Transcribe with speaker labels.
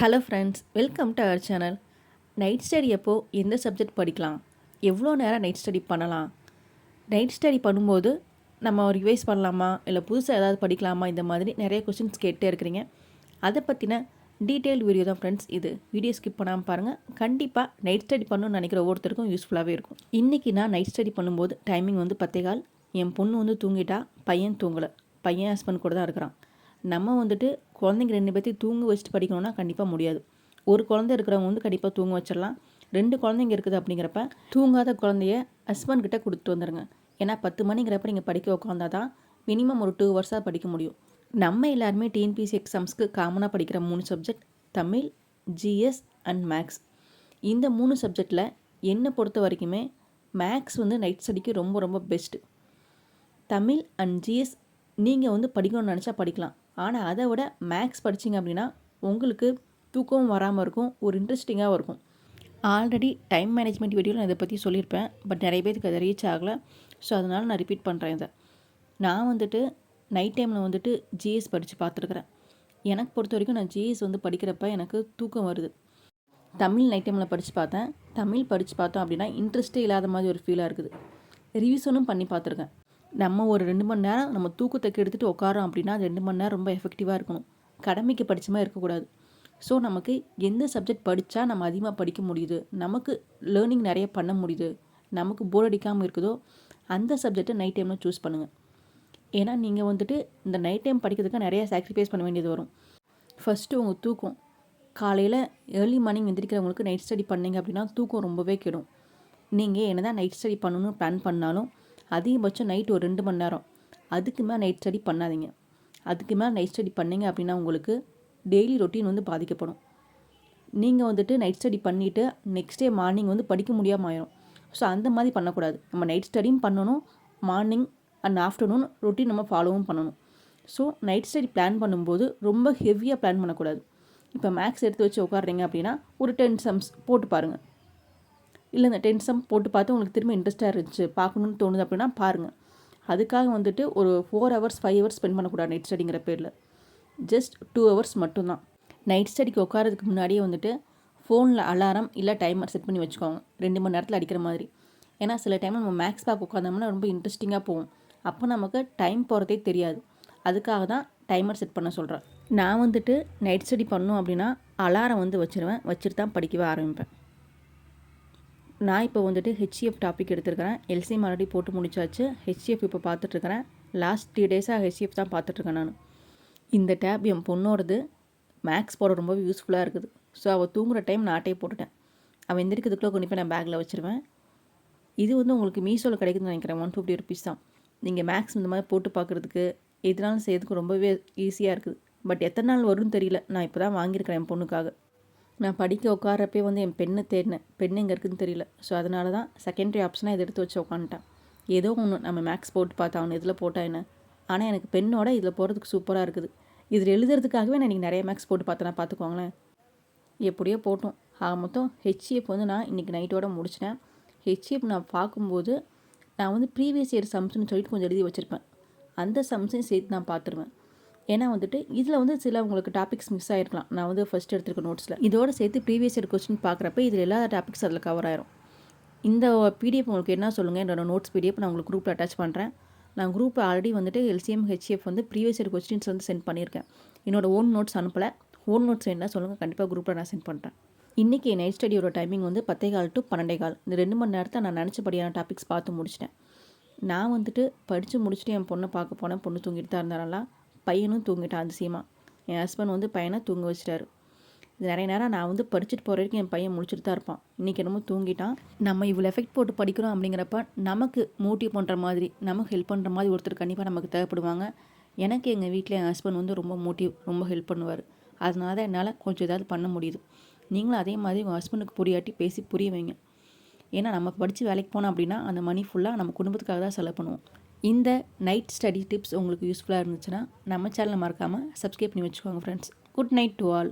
Speaker 1: Hello friends, welcome to our channel. Night study எப்போ எந்த subject படிக்கலாம், எவ்வளோ நேரம் நைட் ஸ்டடி பண்ணலாம், நைட் ஸ்டடி பண்ணும்போது நம்ம ரிவைஸ் பண்ணலாமா இல்லை புதுசாக ஏதாவது படிக்கலாமா, இந்த மாதிரி நிறைய கொஸ்டின்ஸ் கேட்டே இருக்கிறீங்க. அதை பற்றின டீட்டெயில் வீடியோ தான் ஃப்ரெண்ட்ஸ் இது. வீடியோ ஸ்கிப் பண்ணாமல் பாருங்கள். கண்டிப்பாக நைட் ஸ்டடி பண்ணணும்னு நினைக்கிற ஒவ்வொருத்தருக்கும் யூஸ்ஃபுல்லாகவே இருக்கும். இன்றைக்கி நான் நைட் ஸ்டடி பண்ணும்போது டைமிங் வந்து 10:15. என் பொண்ணு வந்து தூங்கிட்டா, பையன் தூங்கலை. பையன் ஹஸ்பண்ட் கூட தான் இருக்கிறான். நம்ம வந்துட்டு குழந்தைங்க 2 பேர்த்தையும் தூங்க வச்சுட்டு படிக்கணும்னா கண்டிப்பாக முடியாது. ஒரு குழந்தை இருக்கிறவங்க வந்து கண்டிப்பாக தூங்க வச்சிடலாம். 2 குழந்தைங்க இருக்குது அப்படிங்கிறப்ப தூங்காத குழந்தைய ஹஸ்பண்ட் கிட்ட கொடுத்துட்டு வந்துடுங்க. ஏன்னா 10 மணிங்கிறப்ப நீங்கள் படிக்க உட்காந்தா தான் மினிமம் ஒரு 2 ஹவர்ஸாக படிக்க முடியும். நம்ம எல்லாருமே டிஎன்பிஎஸ்சி எக்ஸாம்ஸ்க்கு காமனாக படிக்கிற 3 subject Tamil, GS and maths. இந்த 3 சப்ஜெக்டில் என்னை பொறுத்த வரைக்குமே மேக்ஸ் வந்து நைட் ஸ்டடிக்கு ரொம்ப ரொம்ப பெஸ்ட்டு. தமிழ் அண்ட் ஜிஎஸ் நீங்கள் வந்து படிக்கணும்னு நினச்சா படிக்கலாம். ஆனால் அதை விட மேக்ஸ் படிச்சிங்க அப்படின்னா உங்களுக்கு தூக்கம் வராமல் இருக்கும், ஒரு இன்ட்ரெஸ்டிங்காகவும் இருக்கும். ஆல்ரெடி டைம் மேனேஜ்மெண்ட் வீடியோவில் நான் இதை பற்றி சொல்லியிருப்பேன். பட் நிறைய பேருக்கு அதை ரீச் ஆகலை. ஸோ அதனால் நான் ரிப்பீட் பண்ணுறேன். இதை நான் வந்துட்டு நைட் டைமில் வந்துட்டு ஜிஎஸ் படித்து பார்த்துருக்குறேன். எனக்கு பொறுத்த வரைக்கும் நான் ஜிஎஸ் வந்து படிக்கிறப்ப எனக்கு தூக்கம் வருது. தமிழ் நைட் டைமில் படித்து பார்த்தேன். தமிழ் படித்து பார்த்தோம் அப்படின்னா இன்ட்ரெஸ்ட்டே இல்லாத மாதிரி ஒரு ஃபீலாக இருக்குது. ரிவிஷனும் பண்ணி பார்த்துருக்கேன். நம்ம ஒரு 2 மணி நேரம் நம்ம தூக்கத்தை கெடுத்துட்டு உட்காரோம் அப்படின்னா அது 2 மணி நேரம் ரொம்ப எஃபெக்டிவாக இருக்கணும். கடமைக்கு படித்த மாதிரி இருக்கக்கூடாது. ஸோ நமக்கு எந்த சப்ஜெக்ட் படித்தா நம்ம அதிகமாக படிக்க முடியுது, நமக்கு லேர்னிங் நிறைய பண்ண முடியுது, நமக்கு போர் அடிக்காமல் இருக்குதோ அந்த சப்ஜெக்டை நைட் டைமில் சூஸ் பண்ணுங்கள். ஏன்னா நீங்கள் வந்துட்டு இந்த நைட் டைம் படிக்கிறதுக்கு நிறைய சாக்ரிஃபைஸ் பண்ண வேண்டியது வரும். ஃபஸ்ட்டு உங்கள் தூக்கம். காலையில் ஏர்லி மார்னிங் எந்திரிக்கிறவங்களுக்கு நைட் ஸ்டடி பண்ணிங்க அப்படின்னா தூக்கம் ரொம்பவே கெடும். நீங்கள் என்ன தான் நைட் ஸ்டடி பண்ணணும்னு பிளான் பண்ணாலும் அதிகபட்சம் நைட் ஒரு 2 மணி நேரம், அதுக்கு மேலே நைட் ஸ்டடி பண்ணாதீங்க. அதுக்கு மேலே நைட் ஸ்டடி பண்ணிங்க அப்படின்னா உங்களுக்கு டெய்லி ரொட்டீன் வந்து பாதிக்கப்படும். நீங்கள் வந்துட்டு நைட் ஸ்டடி பண்ணிவிட்டு நெக்ஸ்ட் டே மார்னிங் வந்து படிக்க முடியாமல் ஆயிரும். ஸோ அந்த மாதிரி பண்ணக்கூடாது. நம்ம நைட் ஸ்டடியும் பண்ணணும், மார்னிங் அண்ட் ஆஃப்டர்நூன் ரொட்டீன் நம்ம ஃபாலோவும் பண்ணணும். ஸோ நைட் ஸ்டடி பிளான் பண்ணும்போது ரொம்ப ஹெவியாக பிளான் பண்ணக்கூடாது. இப்போ மேக்ஸ் எடுத்து வச்சு உட்காடுறீங்க அப்படின்னா ஒரு 10 சம்ஸ் போட்டு பாருங்கள். இல்லை இந்த 10 சம் போட்டு பார்த்து உங்களுக்கு திரும்ப இன்ட்ரெஸ்ட்டாக இருந்துச்சு, பார்க்கணுன்னு தோணுது அப்படின்னா பாருங்கள். அதுக்காக வந்துட்டு ஒரு 4 ஹவர்ஸ் 5 ஹவர்ஸ் ஸ்பெண்ட் பண்ணக்கூடாது நைட் ஸ்டடிங்கிற பேரில். ஜஸ்ட் 2 ஹவர்ஸ் மட்டும்தான். நைட் ஸ்டடிக்கு உட்காரதுக்கு முன்னாடியே வந்துட்டு ஃபோனில் அலாரம் இல்லை டைமர் செட் பண்ணி வச்சுக்கோங்க, 2 மணி நேரத்தில் அடிக்கிற மாதிரி. ஏன்னா சில டைம் நம்ம மேக்ஸ் பார்க்க உட்காந்தோம்னா ரொம்ப இன்ட்ரெஸ்டிங்காக போகும். அப்போ நமக்கு டைம் போகிறதே தெரியாது. அதுக்காக தான் டைமர் செட் பண்ண சொல்கிறேன். நான் வந்துட்டு நைட் ஸ்டடி பண்ணணும் அப்படின்னா அலாரம் வந்து வச்சுருவேன், வச்சுட்டு தான் படிக்கவே ஆரம்பிப்பேன். நான் இப்போ வந்துட்டு ஹெச்சிஎஃப் டாபிக் எடுத்துருக்கிறேன். எல்சிஎம் ஆல்ரெடி போட்டு முடிச்சாச்சு. ஹெச்சிஎஃப் இப்போ பார்த்துட்ருக்கிறேன். லாஸ்ட் 3 டேஸாக ஹெச்சிஎஃப் தான் பார்த்துட்ருக்கேன் நான். இந்த டேப் என் பொண்ணோடது. மேக்ஸ் போட ரொம்ப யூஸ்ஃபுல்லாக இருக்குது. ஸோ அவள் தூங்குகிற டைம் நாட்டே போட்டுட்டேன். அவள் எந்திரிக்கிறதுக்குள்ளே கொண்டு போய் நான் பேக்கில் வச்சுருவேன். இது வந்து உங்களுக்கு மீஷோவில் கிடைக்குதுன்னு நினைக்கிறேன். 150 ருபீஸ் தான். நீங்கள் மேக்ஸ் இந்த மாதிரி போட்டு பார்க்குறதுக்கு எதுனாலும் செய்யறதுக்கு ரொம்பவே ஈஸியாக இருக்குது. பட் எத்தனை நாள் வரும்னு தெரியல. நான் இப்போ தான் வாங்கியிருக்கிறேன் என் பொண்ணுக்காக. நான் படிக்க உட்காரப்பே வந்து என் பெண்ணை தேடினேன். பெண் எங்கே இருக்குதுன்னு தெரியல. ஸோ அதனால தான் செகண்டரி ஆப்ஷனாக இதை எடுத்து வச்சு உட்காந்துட்டேன். ஏதோ ஒன்று நம்ம மேக்ஸ் போட்டு பார்த்தா அவனு இதில் போட்டா என்ன. ஆனால் எனக்கு பெண்ணோட இதில் போகிறதுக்கு சூப்பராக இருக்குது. இதில் எழுதுறதுக்காகவே நான் இன்றைக்கி நிறைய மேக்ஸ் போட்டு பார்த்தேன். பார்த்துக்கோங்களேன். எப்படியோ போட்டோம். ஆக மொத்தம் ஹெச்சிஎஃப் வந்து நான் இன்றைக்கி நைட்டோட முடிச்சிட்டேன். ஹெச்சிஎஃப் நான் பார்க்கும்போது நான் வந்து ப்ரீவியஸ் இயர் சம்ஸ்னு சொல்லிட்டு கொஞ்சம் எழுதி வச்சுருப்பேன். அந்த சம்ஸையும் சேர்த்து நான் பார்த்துருவேன். ஏன்னா வந்துட்டு இதில் வந்து சில உங்களுக்கு டாபிக்ஸ் மிஸ் ஆகிருக்கலாம். நான் வந்து ஃபஸ்ட் எடுத்துருக்க நோட்ஸில் இதோடு சேர்த்து ப்ரீவியஸ் இயர் கொஸ்டின் பார்க்குறப்ப இதில் எல்லா டாபிக்ஸ் அதில் கவர் ஆயிரும். இந்த பிடிஎஃப் உங்களுக்கு என்ன சொல்லுங்கள், என்னோடய நோட்ஸ் பிடிஎஃப் நான் உங்களுக்கு குரூப்பில் அட்டாச் பண்ணுறேன். நான் குரூப்பில் ஆல்ரெடி வந்துட்டு எல்சிஎம் ஹெச்எஃப் வந்து ப்ரீவியஸ் இயர் கொஸ்டின்ஸ் வந்து சென்ட் பண்ணியிருக்கேன். என்னோடய ஓன் நோட்ஸ் அனுப்பலை. ஓன் நோட்ஸ் என்ன சொல்லுங்கள், கண்டிப்பாக குரூப்பில் நான் சென்ட் பண்ணுறேன். இன்றைக்கி நைட் ஸ்டடியோட டைமிங் வந்து 10:15 to 12:15. இந்த 2 மணி நேரத்தை நான் நினச்சபடியான டாபிக்ஸ் பார்த்து முடிச்சிட்டேன். நான் வந்துட்டு படித்து முடிச்சுட்டு என் பொண்ணை பார்க்க போனேன். பொண்ணு தூங்கிட்டு தான் இருந்தாலும் பையனும் தூங்கிட்டான் அதிசயமாக. என் ஹஸ்பண்ட் வந்து பையனை தூங்க வச்சிட்டாரு. இது நிறைய நேரம் நான் வந்து படிச்சுட்டு போகிற வரைக்கும் என் பையன் முடிச்சுட்டு தான் இருப்பான். இன்றைக்கி என்னமோ தூங்கிட்டான். நம்ம இவ்வளோ எஃபெக்ட் போட்டு படிக்கிறோம் அப்படிங்கிறப்ப நமக்கு மோட்டிவ் பண்ணுற மாதிரி, நமக்கு ஹெல்ப் பண்ணுற மாதிரி ஒருத்தர் கண்டிப்பாக நமக்கு தேவைப்படுவாங்க. எனக்கு எங்கள் வீட்டில் என் ஹஸ்பண்ட் வந்து ரொம்ப ஹெல்ப் பண்ணுவார். அதனால தான் என்னால் கொஞ்சம் ஏதாவது பண்ண முடியுது. நீங்களும் அதே மாதிரி உங்கள் ஹஸ்பண்டுக்கு புரியாட்டி பேசி புரிய வைங்க. ஏன்னா நம்ம படித்து வேலைக்கு போனோம் அப்படின்னா அந்த மணி ஃபுல்லாக நம்ம குடும்பத்துக்காக தான் செலவு பண்ணுவோம். இந்த நைட் ஸ்டடி டிப்ஸ் உங்களுக்கு யூஸ்ஃபுல்லாக இருந்துச்சுன்னா நம்ம சேனலை மறக்காமல் சப்ஸ்கிரைப் பண்ணி வச்சுக்கோங்க friends. Good night to all.